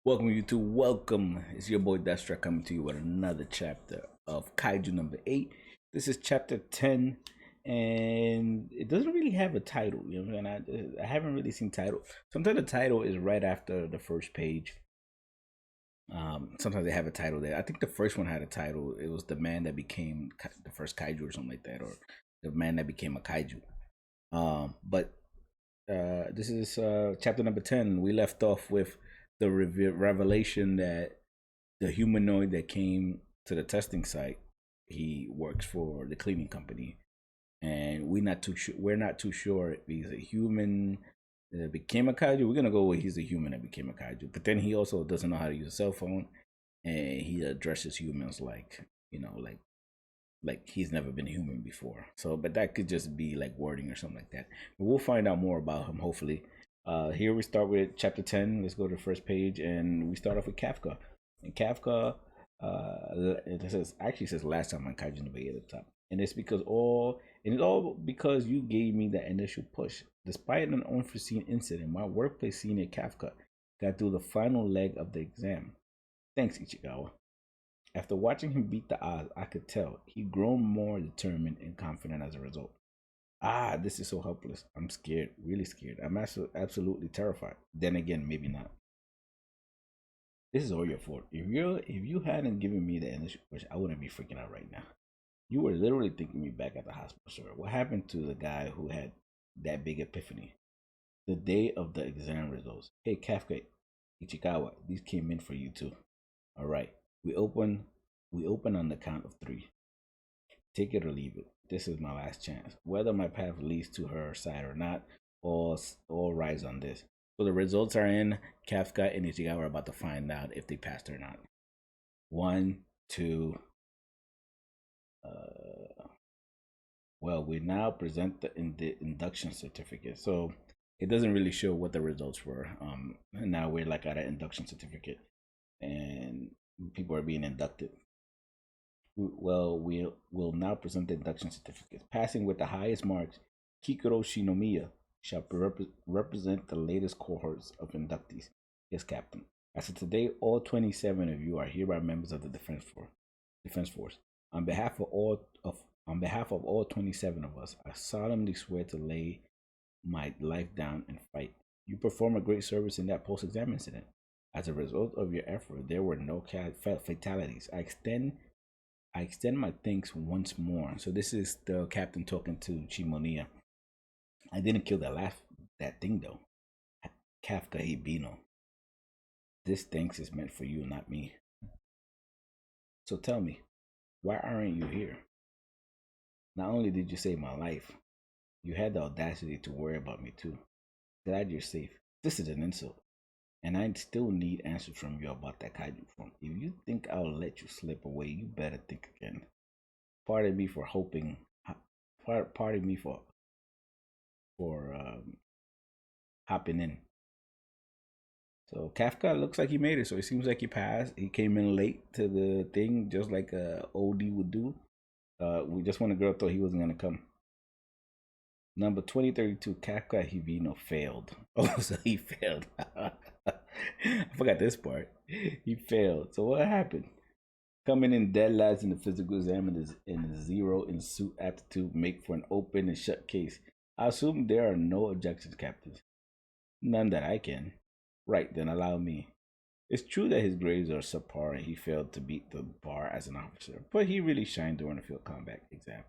Welcome you to welcome. It's your boy Destra coming to you with another chapter of Kaiju number 8. This is chapter 10, and it doesn't really have a title. And I haven't really seen title. Sometimes the title is right after the first page. Sometimes they have a title there. I think the first one had a title. It was the man that became the first kaiju or something like that, or the man that became a kaiju. But this is chapter number 10. We left off with the revelation that the humanoid that came to the testing site, he works for the cleaning company, and we're not too sure if he's a human that became a kaiju. We're gonna go with he's a human that became a kaiju, but then he also doesn't know how to use a cell phone, and he addresses humans like he's never been a human before. So, but that could just be like wording or something like that. But we'll find out more about him hopefully. Here we start with chapter 10. Let's go to the first page, and we start off with Kafka. And Kafka, it says last time on Kaiju No at the top, and it's all because you gave me that initial push. Despite an unforeseen incident, my workplace senior Kafka got through the final leg of the exam. Thanks, Ichigawa. After watching him beat the odds, I could tell he'd grown more determined and confident as a result. This is so helpless. I'm scared, really scared. I'm absolutely terrified. Then again, maybe not. This is all your fault. If you hadn't given me the initial push, I wouldn't be freaking out right now. You were literally thinking me back at the hospital, sir. What happened to the guy who had that big epiphany? The day of the exam results. Hey, Kafka, Ichikawa, these came in for you too. All right. We open on the count of three. Take it or leave it. This is my last chance. Whether my path leads to her side or not, all rides on this. So the results are in. Kafka and Ichigawa are about to find out if they passed or not. One, two. Well, we now present the induction certificate. So it doesn't really show what the results were. And now we're like at an induction certificate, and people are being inducted. Well, we'll now present the induction certificates. Passing with the highest marks, Kikuro Shinomiya shall represent the latest cohorts of inductees. Yes, Captain. As of today, all 27 of you are hereby members of the Defense Force. On behalf of all 27 of us, I solemnly swear to lay my life down and fight. You perform a great service in that post-exam incident. As a result of your effort, there were no fatalities. I extend my thanks once more. So this is the captain talking to Shimonia. I didn't kill that thing though. Kafka Hibino. This thanks is meant for you, not me. So tell me, why aren't you here? Not only did you save my life, you had the audacity to worry about me too. Glad you're safe. This is an insult. And I still need answers from you about that kaiju form. If you think I'll let you slip away, you better think again. Pardon me for hoping. Pardon me for hopping in. So Kafka looks like he made it. So it seems like he passed. He came in late to the thing, just like OD would do. We just when the girl thought he wasn't gonna come. Number 2032, Kafka Hibino failed. Oh, so he failed. I forgot this part. He failed. So what happened? Coming in dead last in the physical exam and a zero in suit aptitude make for an open and shut case. I assume there are no objections, Captain. None that I can. Right, then allow me. It's true that his grades are subpar and he failed to beat the bar as an officer, but he really shined during the field combat exam.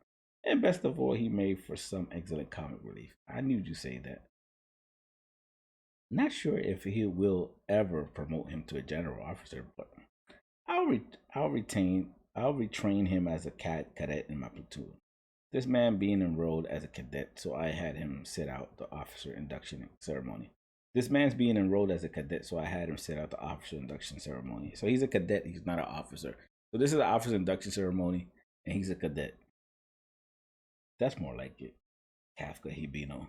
And best of all, he made for some excellent comic relief. I knew you'd say that. Not sure if he will ever promote him to a general officer, but I'll retrain him as a cadet in my platoon. This man being enrolled as a cadet, so I had him sit out the officer induction ceremony. This man's being enrolled as a cadet, so I had him sit out the officer induction ceremony. So he's a cadet, he's not an officer. So this is the officer induction ceremony, and he's a cadet. That's more like it. Kafka Hibino.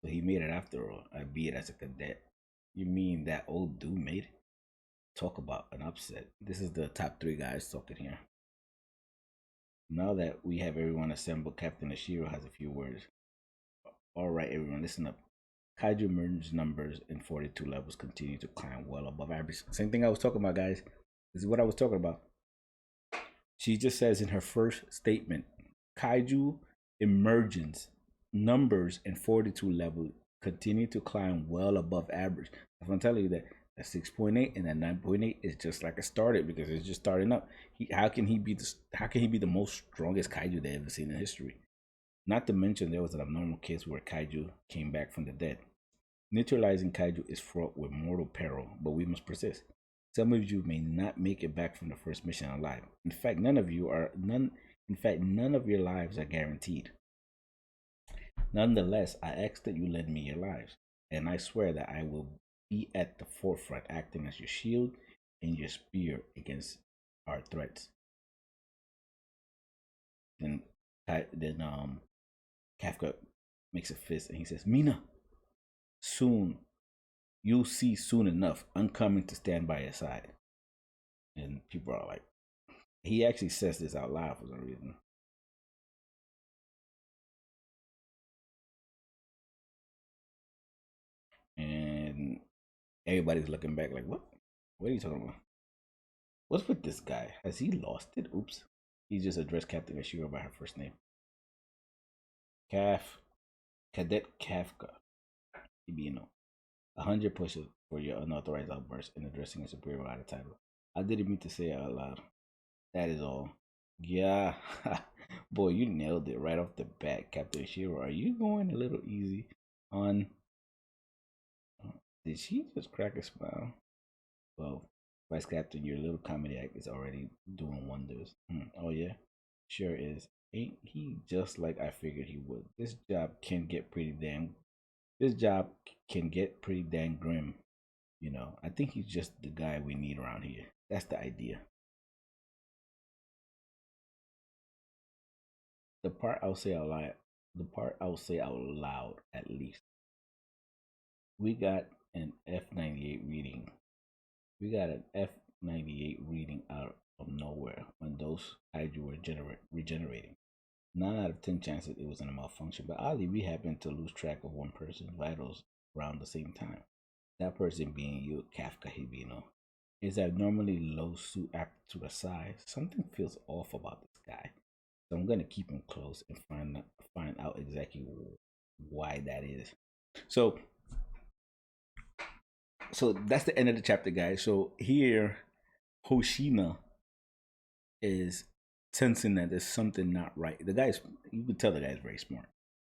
So he made it after all, albeit as a cadet. You mean that old dude made it? Talk about an upset. This is the top three guys talking here. Now that we have everyone assembled, Captain Ashiro has a few words. All right, everyone, listen up. Kaiju emergence numbers in 42 levels continue to climb well above average. Same thing I was talking about, guys. This is what I was talking about. She just says in her first statement, Kaiju emergence numbers in 42 level continue to climb well above average. I'm telling you that 6.8 and that 9.8 is just like it started because it's just starting up. How can he be the most strongest kaiju they ever seen in history? Not to mention there was an abnormal case where kaiju came back from the dead. Neutralizing kaiju is fraught with mortal peril, but we must persist. Some of you may not make it back from the first mission alive. In fact, none of your lives are guaranteed. Nonetheless, I ask that you lend me your lives, and I swear that I will be at the forefront, acting as your shield and your spear against our threats. Then Kafka makes a fist and he says, Mina, soon, you'll see soon enough, I'm coming to stand by your side. And people are like, he actually says this out loud for some reason. And everybody's looking back like, what? What are you talking about? What's with this guy? Has he lost it? Oops. He just addressed Captain Ashura by her first name. Cadet Kafka Hibino. 100 pushes for your unauthorized outburst in addressing a superior without a title. I didn't mean to say it out loud. That is all. Yeah. Boy, you nailed it right off the bat, Captain Ashura. Are you going a little easy on... Did she just crack a smile? Well, Vice Captain, your little comedy act is already doing wonders. Oh, yeah? Sure is. Ain't he just like I figured he would? This job can get pretty damn grim. You know, I think he's just the guy we need around here. That's the idea. The part I'll say out loud at least. We got an F98 reading. We got an F98 reading out of nowhere when those kaiju were regenerating. 9 out of 10 chances it was in a malfunction, but oddly we happened to lose track of one person's vitals around the same time. That person being you, Kafka Hibino. His abnormally low suit aptitude aside, something feels off about this guy. So I'm gonna keep him close and find out exactly why that is. So that's the end of the chapter, guys. So here Hoshina is sensing that there's something not right. The guy's, you can tell the guy's very smart.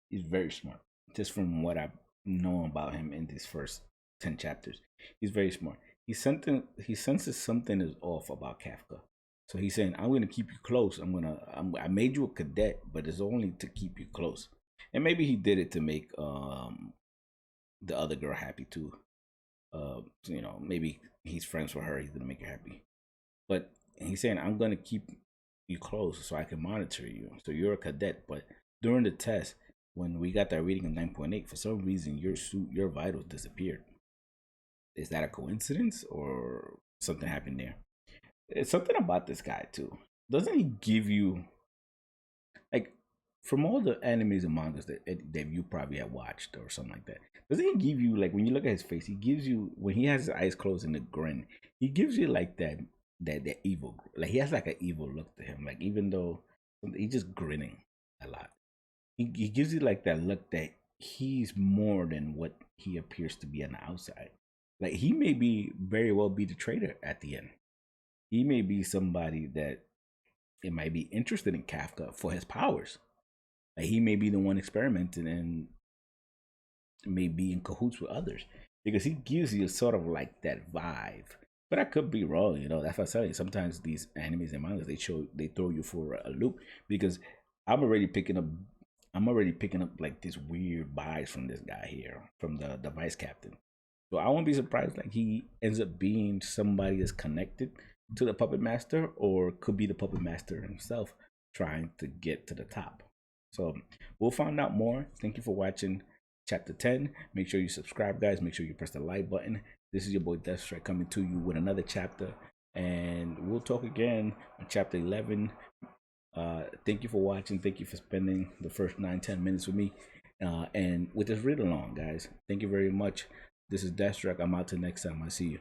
He's very smart. Just from what I know about him in these first 10 chapters. He's very smart. He senses something is off about Kafka. So he's saying, I'm gonna keep you close. I made you a cadet, but it's only to keep you close. And maybe he did it to make the other girl happy too. You know, maybe he's friends with her, he's gonna make her happy. But he's saying, I'm gonna keep you close so I can monitor you. So you're a cadet, but during the test, when we got that reading of 9.8, for some reason your vitals disappeared. Is that a coincidence or something happened there? It's something about this guy too. Doesn't he give you, like, from all the animes and mangas that you probably have watched or something like that? Doesn't he give you, like, when you look at his face, he gives you, when he has his eyes closed in the grin, he gives you like that evil, like he has like an evil look to him. Like even though he's just grinning a lot, he gives you like that look that he's more than what he appears to be on the outside. Like he may be very well be the traitor at the end. He may be somebody that it might be interested in Kafka for his powers. Like he may be the one experimenting and may be in cahoots with others because he gives you sort of like that vibe. But I could be wrong, you know. That's what I'm saying. Sometimes these animes and mangas they throw you for a loop because I'm already picking up like this weird vibes from this guy here, from the vice captain. So I won't be surprised like he ends up being somebody that's connected to the puppet master, or could be the puppet master himself trying to get to the top. So we'll find out more. Thank you for watching chapter 10. Make sure you subscribe, guys. Make sure you press the like button. This is your boy Deathstrike coming to you with another chapter, and we'll talk again on chapter 11. Thank you for watching. Thank you for spending the first 9-10 minutes with me. And with this read along, guys. Thank you very much. This is Deathstruck. I'm out till next time. I see you.